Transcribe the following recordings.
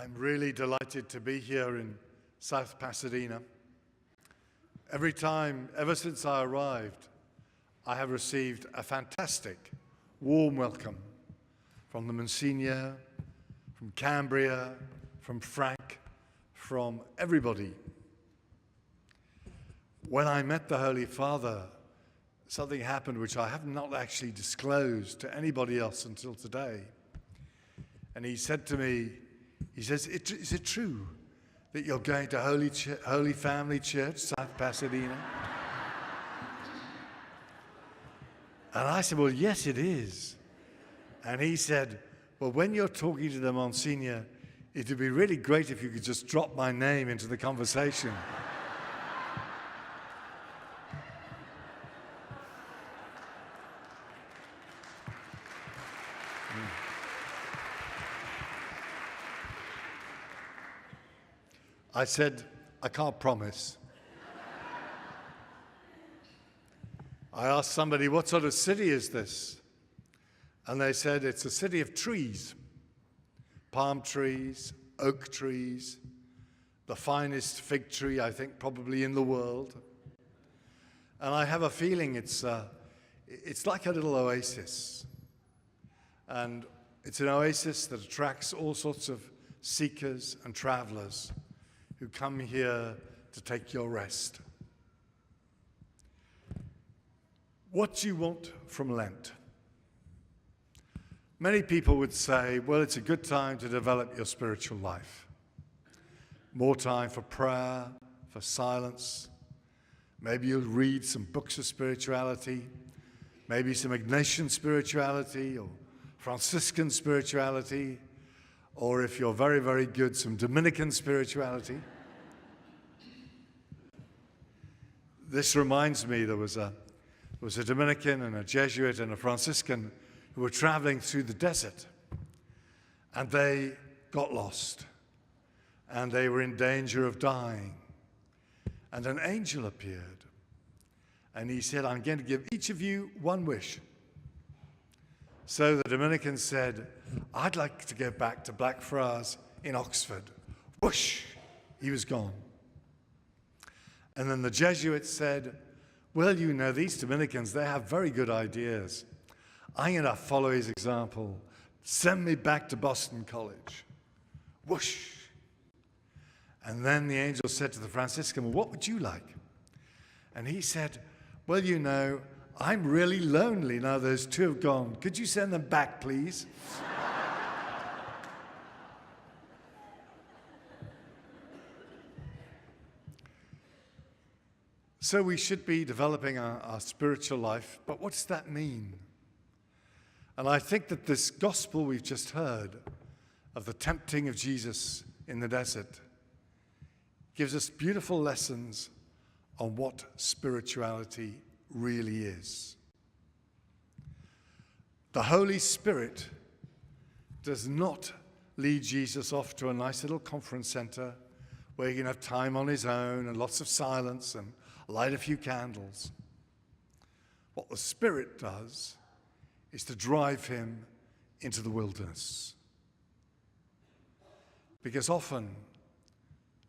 I'm really delighted to be here in South Pasadena. Every time, ever since I arrived, I have received a fantastic, warm welcome from the Monsignor, from Cambria, from Frank, from everybody. When I met the Holy Father, something happened which I have not actually disclosed to anybody else until today. And he said to me, he says, is it true that you're going to Holy Family Church, South Pasadena? And I said, well, yes, it is. And he said, well, when you're talking to the Monsignor, it would be really great if you could just drop my name into the conversation. I said, I can't promise. I asked somebody, what sort of city is this? And they said, it's a city of trees, palm trees, oak trees, the finest fig tree, I think, probably in the world. And I have a feeling it's like a little oasis. And it's an oasis that attracts all sorts of seekers and travelers who come here to take your rest. What do you want from Lent? Many people would say, well, it's a good time to develop your spiritual life. More time for prayer, for silence. Maybe you'll read some books of spirituality, maybe some Ignatian spirituality or Franciscan spirituality, or if you're very, very good, some Dominican spirituality. This reminds me, there was a Dominican and a Jesuit and a Franciscan who were traveling through the desert, and they got lost, and they were in danger of dying. And an angel appeared, and he said, I'm going to give each of you one wish. So the Dominican said, I'd like to go back to Blackfriars in Oxford. Whoosh, he was gone. And then the Jesuit said, well, you know, these Dominicans, they have very good ideas. I'm going to follow his example. Send me back to Boston College. Whoosh. And then the angel said to the Franciscan, well, what would you like? And he said, well, you know, I'm really lonely now those two have gone. Could you send them back, please? So we should be developing our spiritual life, but what does that mean? And I think that this gospel we've just heard of the tempting of Jesus in the desert gives us beautiful lessons on what spirituality really is. The Holy Spirit does not lead Jesus off to a nice little conference center where he can have time on his own and lots of silence and light a few candles. What the Spirit does is to drive him into the wilderness. Because often,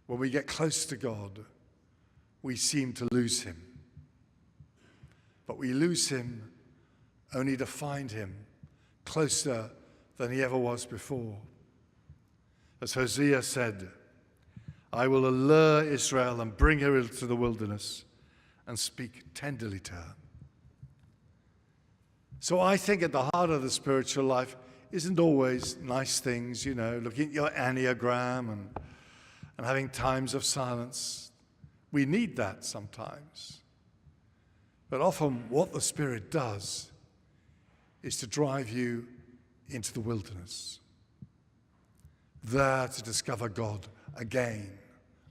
when we get close to God, we seem to lose him. But we lose him only to find him closer than he ever was before. As Hosea said, I will allure Israel and bring her into the wilderness and speak tenderly to her. So I think at the heart of the spiritual life isn't always nice things, you know, looking at your Enneagram and having times of silence. We need that sometimes. But often what the Spirit does is to drive you into the wilderness, there to discover God again,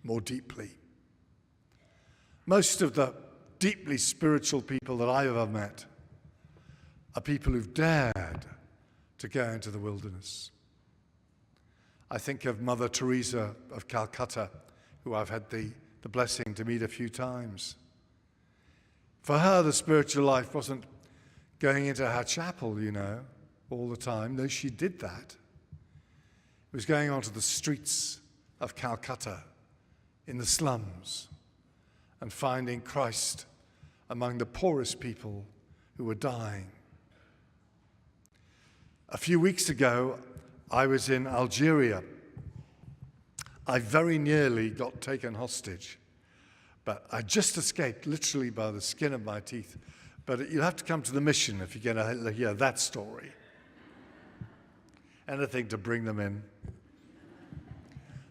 more deeply. Most of the deeply spiritual people that I've ever met are people who've dared to go into the wilderness. I think of Mother Teresa of Calcutta, who I've had the blessing to meet a few times. For her, the spiritual life wasn't going into her chapel, you know, all the time. No, she did that. was going onto the streets of Calcutta in the slums and finding Christ among the poorest people who were dying. A few weeks ago, I was in Algeria. I very nearly got taken hostage, but I just escaped literally by the skin of my teeth. But you'll have to come to the mission if you're going to hear that story. Anything to bring them in.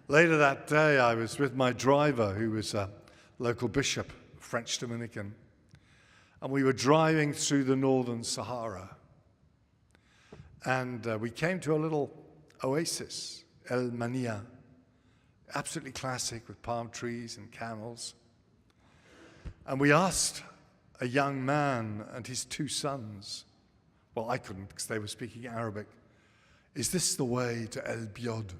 Later that day, I was with my driver, who was a local bishop, French Dominican, and we were driving through the northern Sahara. And we came to a little oasis, El Mania, absolutely classic with palm trees and camels. And we asked a young man and his 2 sons, well, I couldn't because they were speaking Arabic, is this the way to El Biod?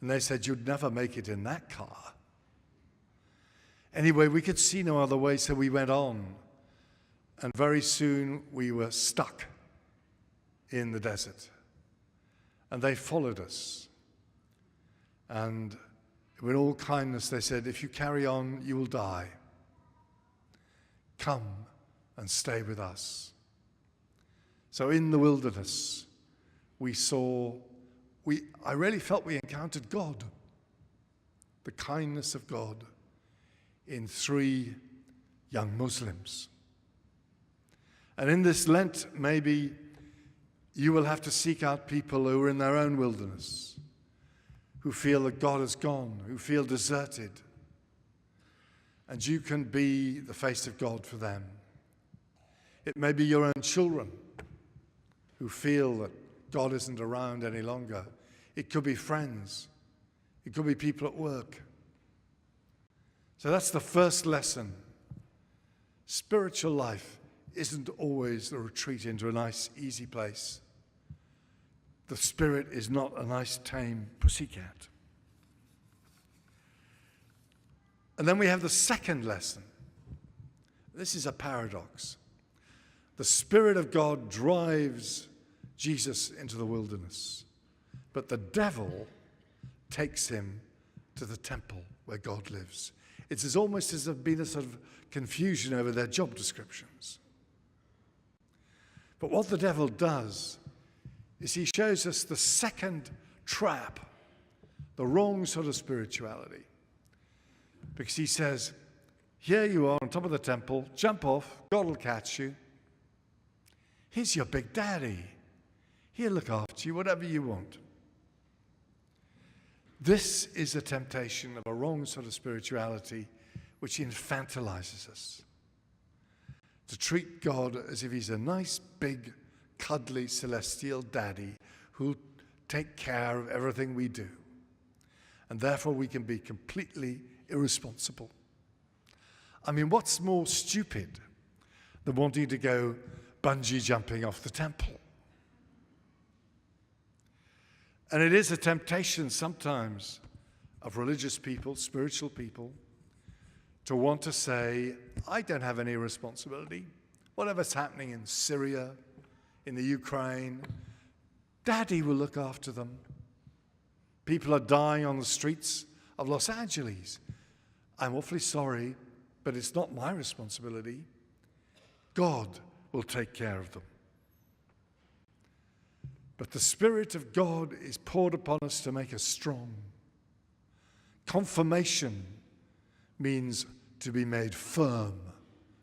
And they said, you'd never make it in that car. Anyway, we could see no other way, so we went on. And very soon we were stuck in the desert. And they followed us. And with all kindness, they said, if you carry on, you will die. Come and stay with us. So in the wilderness, I really felt we encountered God, the kindness of God, in 3 young Muslims. And in this Lent, maybe you will have to seek out people who are in their own wilderness, who feel that God has gone, who feel deserted. And you can be the face of God for them. It may be your own children who feel that God isn't around any longer. It could be friends. It could be people at work. So that's the first lesson. Spiritual life isn't always the retreat into a nice, easy place. The Spirit is not a nice, tame pussycat. And then we have the second lesson. This is a paradox. The Spirit of God drives Jesus into the wilderness, but the devil takes him to the temple where God lives. It's almost as if there's been a sort of confusion over their job descriptions. But what the devil does is he shows us the second trap, the wrong sort of spirituality. Because he says, here you are on top of the temple, jump off, God will catch you. He's your big daddy. He'll look after you, whatever you want. This is a temptation of a wrong sort of spirituality which infantilizes us. To treat God as if he's a nice, big, cuddly, celestial daddy who'll take care of everything we do. And therefore we can be completely irresponsible. I mean, what's more stupid than wanting to go bungee jumping off the temple? And it is a temptation sometimes of religious people, spiritual people, to want to say, I don't have any responsibility. Whatever's happening in Syria, in the Ukraine, Daddy will look after them. People are dying on the streets of Los Angeles. I'm awfully sorry, but it's not my responsibility. God will take care of them. But the Spirit of God is poured upon us to make us strong. Confirmation means to be made firm,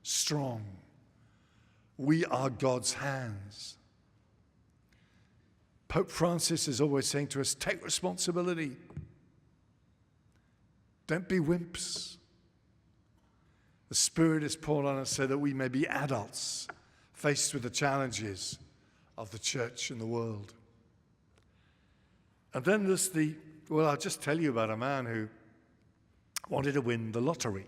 strong. We are God's hands. Pope Francis is always saying to us, take responsibility. Don't be wimps. The Spirit is poured on us so that we may be adults faced with the challenges of the church and the world. And then there's I'll just tell you about a man who wanted to win the lottery.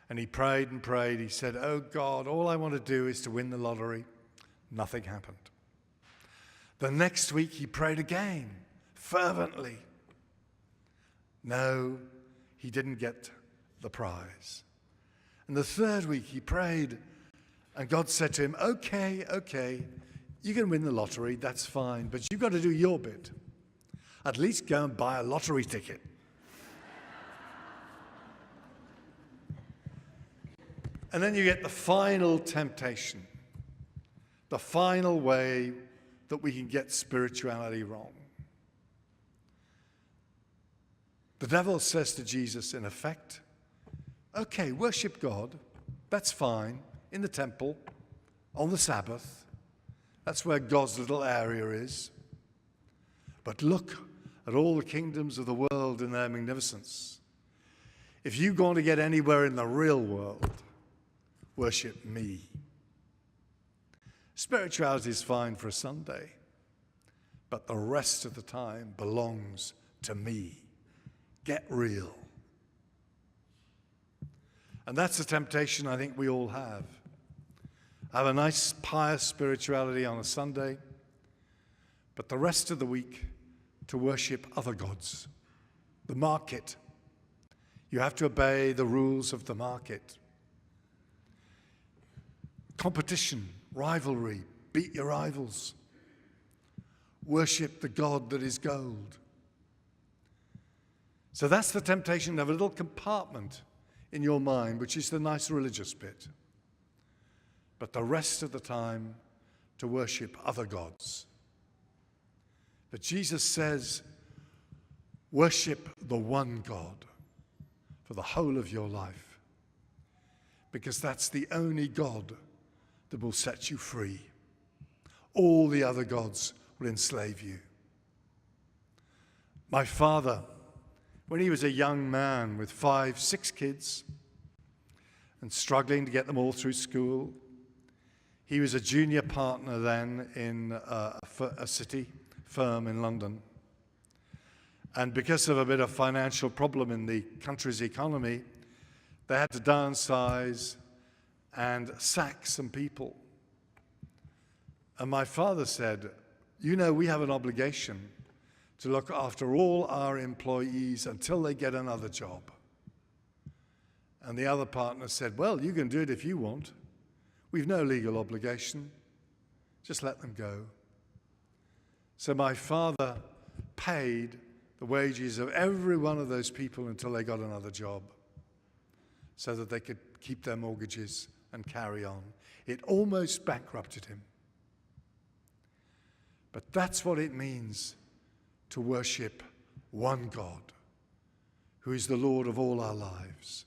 And he prayed and prayed. He said, oh God, all I want to do is to win the lottery. Nothing happened. The next week he prayed again, fervently. No, he didn't get the prize. And the third week he prayed, and God said to him, okay, You can win the lottery, that's fine, but you've got to do your bit. At least go and buy a lottery ticket. And then you get the final temptation, the final way that we can get spirituality wrong. The devil says to Jesus, in effect, okay, worship God, that's fine, in the temple, on the Sabbath. That's where God's little area is. But look at all the kingdoms of the world in their magnificence. If you want to get anywhere in the real world, worship me. Spirituality is fine for a Sunday, but the rest of the time belongs to me. Get real. And that's the temptation I think we all have. Have a nice pious spirituality on a Sunday, but the rest of the week to worship other gods. The market. You have to obey the rules of the market. Competition, rivalry, beat your rivals. Worship the God that is gold. So that's the temptation to have a little compartment in your mind, which is the nice religious bit. But the rest of the time to worship other gods. But Jesus says, worship the one God for the whole of your life, because that's the only God that will set you free. All the other gods will enslave you. My father, when he was a young man with 5, 6 kids and struggling to get them all through school, he was a junior partner then in a city firm in London. And because of a bit of financial problem in the country's economy, they had to downsize and sack some people. And my father said, you know, we have an obligation to look after all our employees until they get another job. And the other partner said, well, you can do it if you want. We've no legal obligation. Just let them go. So my father paid the wages of every one of those people until they got another job, so that they could keep their mortgages and carry on. It almost bankrupted him. But that's what it means to worship one God, who is the Lord of all our lives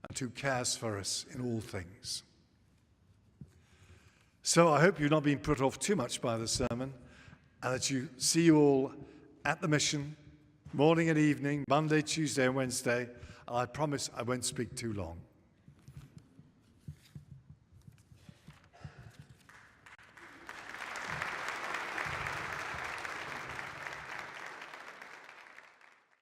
and who cares for us in all things. So I hope you've not been put off too much by the sermon, and that you see you all at the mission, morning and evening, Monday, Tuesday and Wednesday. And I promise I won't speak too long.